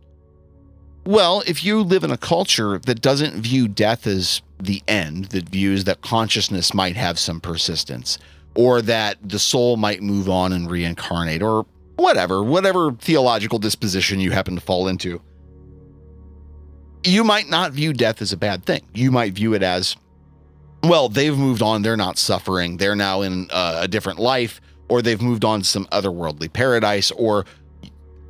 well, if you live in a culture that doesn't view death as the end, that views that consciousness might have some persistence, or that the soul might move on and reincarnate, or whatever theological disposition you happen to fall into, you might not view death as a bad thing. You might view it as, well, they've moved on. They're not suffering. They're now in a different life, or they've moved on to some otherworldly paradise, or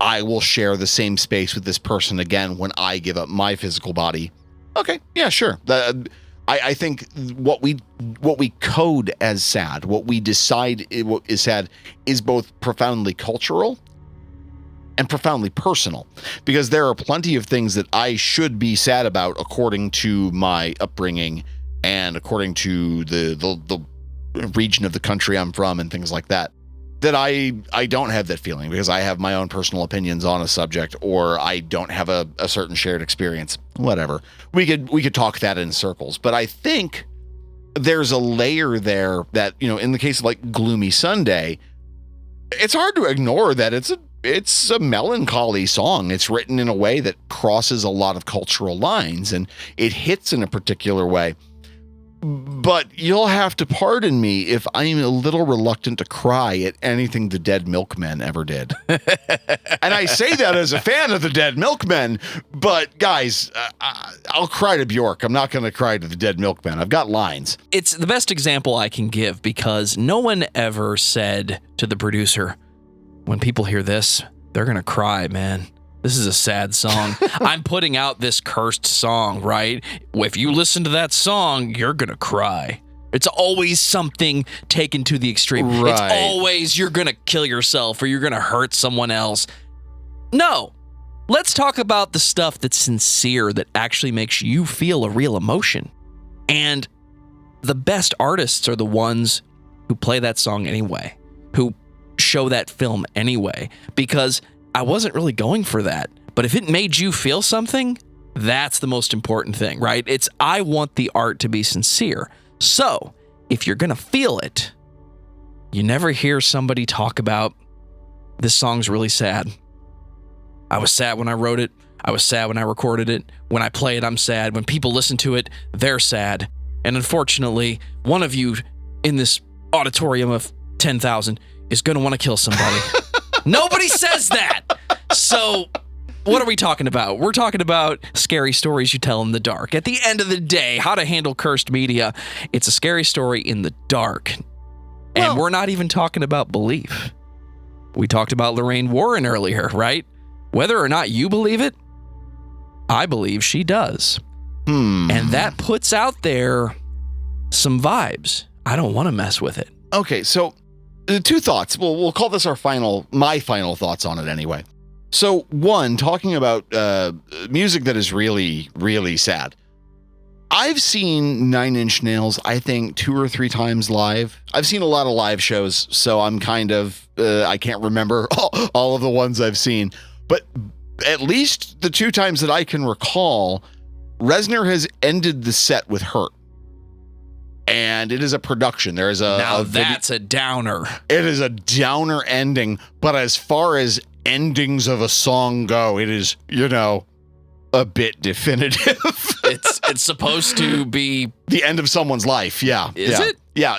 I will share the same space with this person again when I give up my physical body. Okay, yeah, sure. I think what we code as sad, what we decide is sad, is both profoundly cultural and profoundly personal, because there are plenty of things that I should be sad about according to my upbringing and according to the region of the country I'm from and things like that, that I don't have that feeling because I have my own personal opinions on a subject, or I don't have a certain shared experience. Whatever. We could talk that in circles, but I think there's a layer there that, in the case of like Gloomy Sunday, it's hard to ignore that it's a melancholy song. It's written in a way that crosses a lot of cultural lines and it hits in a particular way. But you'll have to pardon me if I'm a little reluctant to cry at anything the Dead Milkmen ever did. And I say that as a fan of the Dead Milkmen, but guys, I'll cry to Bjork. I'm not going to cry to the Dead Milkmen. I've got lines. It's the best example I can give because no one ever said to the producer, when people hear this, they're going to cry, man. This is a sad song. I'm putting out this cursed song, right? If you listen to that song, you're going to cry. It's always something taken to the extreme. Right. It's always you're going to kill yourself or you're going to hurt someone else. No. Let's talk about the stuff that's sincere, that actually makes you feel a real emotion. And the best artists are the ones who play that song anyway, who show that film anyway, because I wasn't really going for that. But if it made you feel something, that's the most important thing, right? I want the art to be sincere. So if you're going to feel it, you never hear somebody talk about, this song's really sad. I was sad when I wrote it. I was sad when I recorded it. When I play it, I'm sad. When people listen to it, they're sad. And unfortunately, one of you in this auditorium of 10,000 is going to want to kill somebody. Nobody says that. So what are we talking about? We're talking about scary stories you tell in the dark. At the end of the day, how to handle cursed media. It's a scary story in the dark. And we're not even talking about belief. We talked about Lorraine Warren earlier, right? Whether or not you believe it, I believe she does. And that puts out there some vibes. I don't want to mess with it. Okay, so two thoughts. We'll call this my final thoughts on it anyway. So one, talking about music that is really, really sad. I've seen Nine Inch Nails, I think 2 or 3 times live. I've seen a lot of live shows, so I'm kind of, I can't remember all of the ones I've seen. But at least the 2 times that I can recall, Reznor has ended the set with Hurt. And it is a production. There is that's a downer. It is a downer ending. But as far as endings of a song go, it is, a bit definitive. It's supposed to be the end of someone's life. Yeah. Is it? Yeah.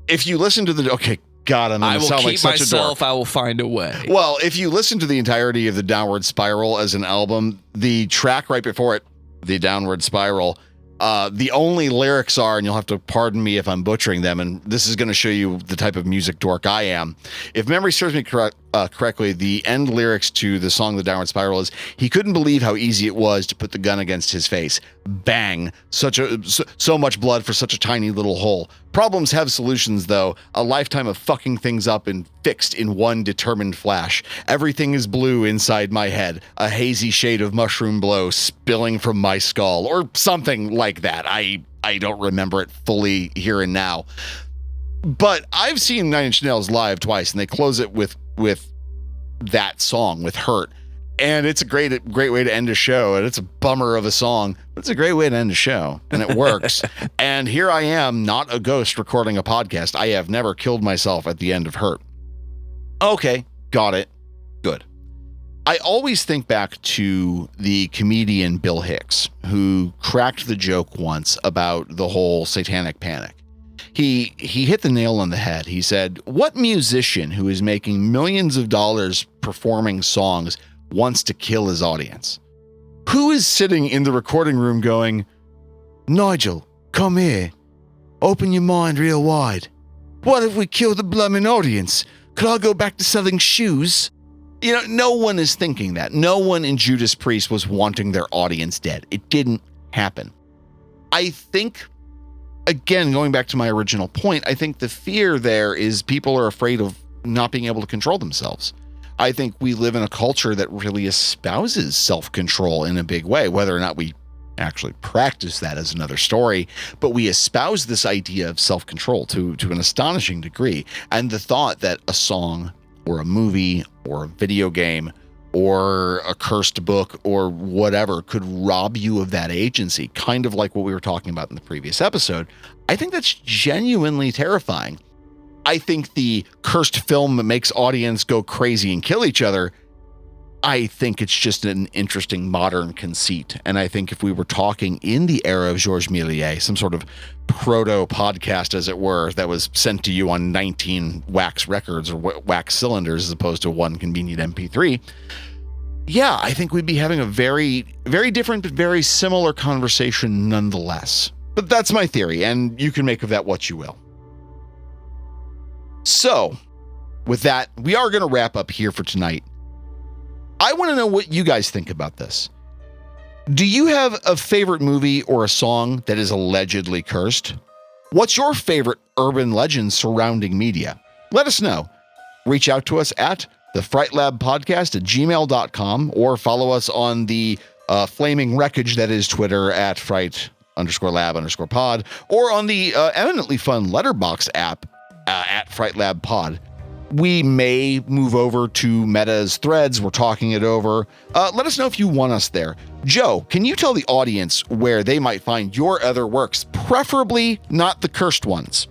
If you listen to okay, God, I'm going to sound like such a dork. I will find a way. Well, if you listen to the entirety of the Downward Spiral as an album, the track right before it, the Downward Spiral, the only lyrics are, and you'll have to pardon me if I'm butchering them, and this is going to show you the type of music dork I am. If memory serves me correctly, the end lyrics to the song The Downward Spiral is, he couldn't believe how easy it was to put the gun against his face. Bang. So much blood for such a tiny little hole. Problems have solutions, though. A lifetime of fucking things up and fixed in one determined flash. Everything is blue inside my head. A hazy shade of mushroom blow spilling from my skull, or something like that. I don't remember it fully here and now. But I've seen Nine Inch Nails live twice, and they close it with that song, with Hurt. And it's a great way to end a show. And it's a bummer of a song, but it's a great way to end a show. And it works. And here I am, not a ghost, recording a podcast. I have never killed myself at the end of Hurt. Okay, got it. Good. I always think back to the comedian Bill Hicks, who cracked the joke once about the whole satanic panic. He hit the nail on the head. He said, what musician who is making millions of dollars performing songs wants to kill his audience? Who is sitting in the recording room going, Nigel, come here. Open your mind real wide. What if we kill the blooming audience? Could I go back to selling shoes? You know, no one is thinking that. No one in Judas Priest was wanting their audience dead. It didn't happen. I think, again, going back to my original point, I think the fear there is people are afraid of not being able to control themselves. I think we live in a culture that really espouses self-control in a big way. Whether or not we actually practice that is another story, but we espouse this idea of self-control to an astonishing degree. And the thought that a song or a movie or a video game or a cursed book or whatever could rob you of that agency, kind of like what we were talking about in the previous episode, I think that's genuinely terrifying. I think the cursed film that makes audience go crazy and kill each other, I think it's just an interesting modern conceit. And I think if we were talking in the era of Georges Méliès, some sort of proto podcast, as it were, that was sent to you on 19 wax records or wax cylinders as opposed to one convenient MP3, yeah, I think we'd be having a very, very different but very similar conversation nonetheless. But that's my theory, and you can make of that what you will. So, with that, we are going to wrap up here for tonight. I want to know what you guys think about this. Do you have a favorite movie or a song that is allegedly cursed? What's your favorite urban legend surrounding media? Let us know. Reach out to us at thefrightlabpodcast@gmail.com or follow us on the flaming wreckage that is Twitter at fright_lab_pod or on the eminently fun Letterboxd app at FrightLabPod. We may move over to Meta's threads. We're talking it over. Let us know if you want us there. Joe, can you tell the audience where they might find your other works, preferably not the cursed ones?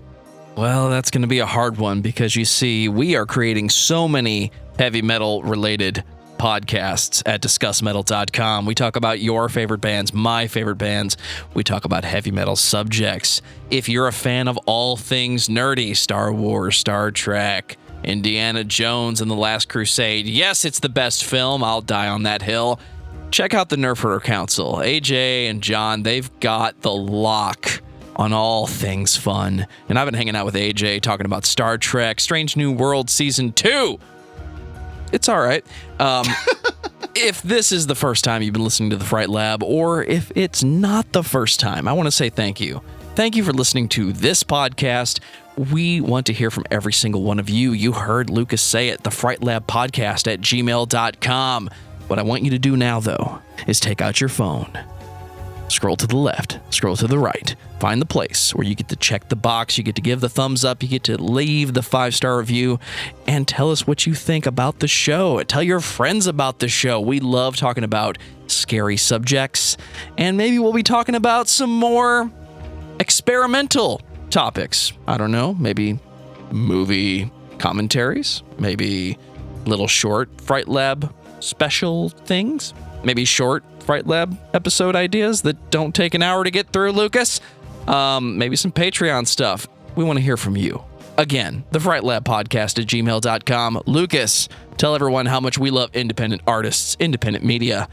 Well, that's going to be a hard one because you see, we are creating so many heavy metal related podcasts at discussmetal.com. We talk about your favorite bands, my favorite bands. We talk about heavy metal subjects. If you're a fan of all things nerdy, Star Wars, Star Trek, Indiana Jones and the Last Crusade. Yes, it's the best film. I'll die on that hill. Check out the Nerf Herder Council. AJ and John, they've got the lock on all things fun. And I've been hanging out with AJ talking about Star Trek, Strange New World Season 2. It's all right. If this is the first time you've been listening to The Fright Lab, or if it's not the first time, I want to say thank you. Thank you for listening to this podcast. We want to hear from every single one of you. You heard Lucas say it, thefrightlabpodcast@gmail.com. What I want you to do now, though, is take out your phone, scroll to the left, scroll to the right, find the place where you get to check the box, you get to give the thumbs up, you get to leave the 5-star review, and tell us what you think about the show. Tell your friends about the show. We love talking about scary subjects, and maybe we'll be talking about some more experimental topics. I don't know, maybe movie commentaries, maybe little short Fright Lab special things, maybe short Fright Lab episode ideas that don't take an hour to get through, Lucas. Maybe some Patreon stuff. We want to hear from you. Again, the Fright Lab podcast@gmail.com. Lucas, tell everyone how much we love independent artists, independent media,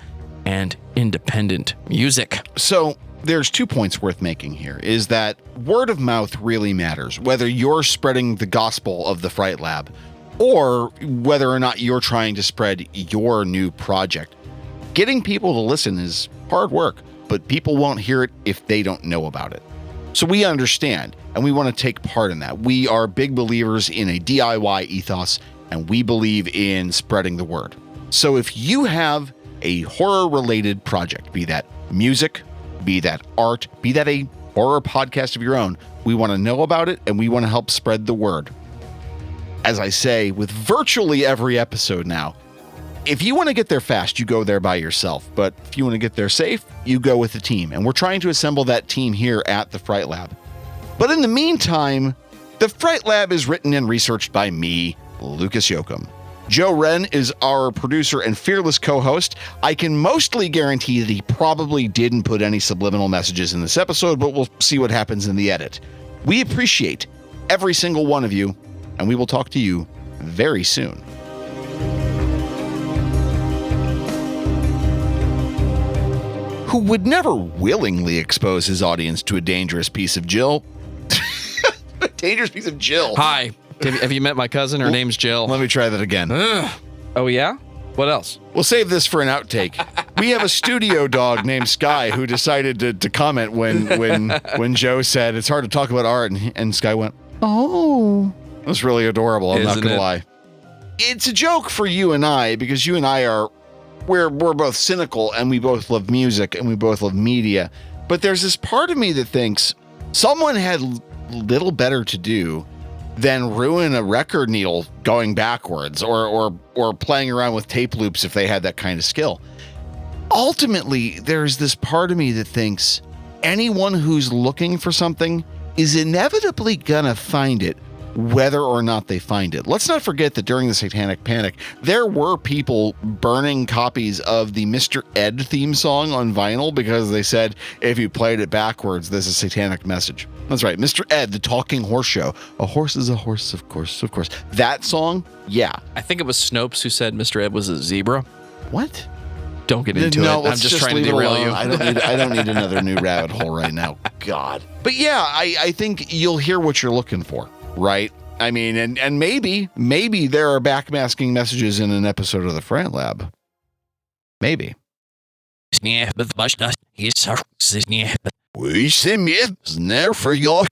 and independent music. So there's 2 points worth making here, is that word of mouth really matters, whether you're spreading the gospel of the Fright Lab or whether or not you're trying to spread your new project. Getting people to listen is hard work, but people won't hear it if they don't know about it. So we understand, and we want to take part in that. We are big believers in a DIY ethos, and we believe in spreading the word. So if you have a horror-related project, be that music, be that art, be that a horror podcast of your own, we want to know about it, and we want to help spread the word. As I say, with virtually every episode now, if you want to get there fast, you go there by yourself. But if you want to get there safe, you go with the team. And we're trying to assemble that team here at the Fright Lab. But in the meantime, the Fright Lab is written and researched by me, Lucas Yoakum. Joe Wren is our producer and fearless co-host. I can mostly guarantee that he probably didn't put any subliminal messages in this episode, but we'll see what happens in the edit. We appreciate every single one of you, and we will talk to you very soon. Who would never willingly expose his audience to a dangerous piece of Jill? A dangerous piece of Jill. Hi. Have you met my cousin? Her name's Jill. Let me try that again. Oh, yeah? What else? We'll save this for an outtake. We have a studio dog named Sky who decided to comment when Joe said it's hard to talk about art, and Sky went, "Oh." It was really adorable. I'm not Isn't going it? to lie. It's a joke for you and I because you and I we're both cynical, and we both love music, and we both love media. But there's this part of me that thinks someone had little better to do than ruin a record needle going backwards or playing around with tape loops if they had that kind of skill. Ultimately, there's this part of me that thinks anyone who's looking for something is inevitably gonna find it, whether or not they find it. Let's not forget that during the Satanic Panic, there were people burning copies of the Mr. Ed theme song on vinyl because they said, if you played it backwards, there's a satanic message. That's right, Mr. Ed, the talking horse show. A horse is a horse, of course, of course. That song, yeah. I think it was Snopes who said Mr. Ed was a zebra. What? Don't get into it. I'm just trying to leave it derail alone. you. I don't need another new rabbit hole right now. God. But yeah, I think you'll hear what you're looking for, right? I mean, and maybe there are backmasking messages in an episode of the Fran Lab. Maybe. We see me, never for your